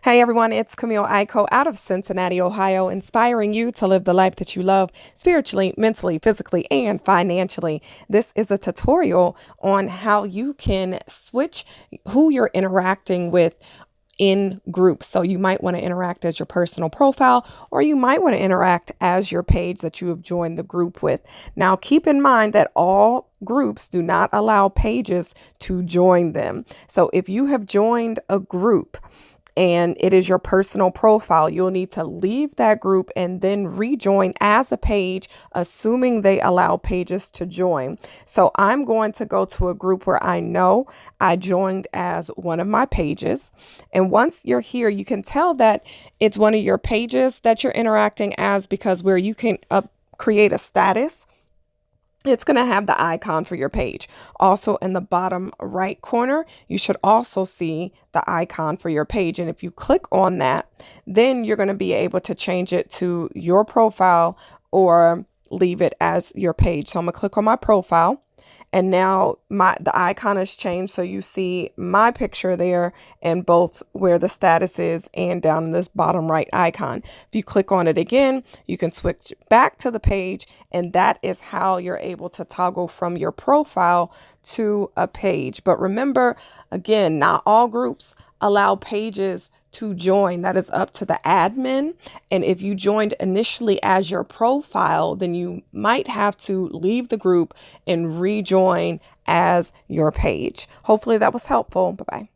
Hey everyone, it's Camille Ico out of Cincinnati, Ohio, inspiring you to live the life that you love spiritually, mentally, physically, and financially. This is a tutorial on how you can switch who you're interacting with in groups. So you might want to interact as your personal profile, or you might want to interact as your page that you have joined the group with. Now, keep in mind that all groups do not allow pages to join them. So if you have joined a group and it is your personal profile, you'll need to leave that group and then rejoin as a page, assuming they allow pages to join. So I'm going to go to a group where I know I joined as one of my pages. And once you're here, you can tell that it's one of your pages that you're interacting as, because where you can create a status, it's going to have the icon for your page. Also, in the bottom right corner, you should also see the icon for your page. And if you click on that, then you're going to be able to change it to your profile or leave it as your page. So I'm going to click on my profile. And now the icon has changed. So you see my picture there and both where the status is and down in this bottom right icon. If you click on it again, you can switch back to the page. And that is how you're able to toggle from your profile to a page. But remember, again, not all groups allow pages to join. That is up to the admin. And if you joined initially as your profile, then you might have to leave the group and rejoin as your page. Hopefully that was helpful. Bye-bye.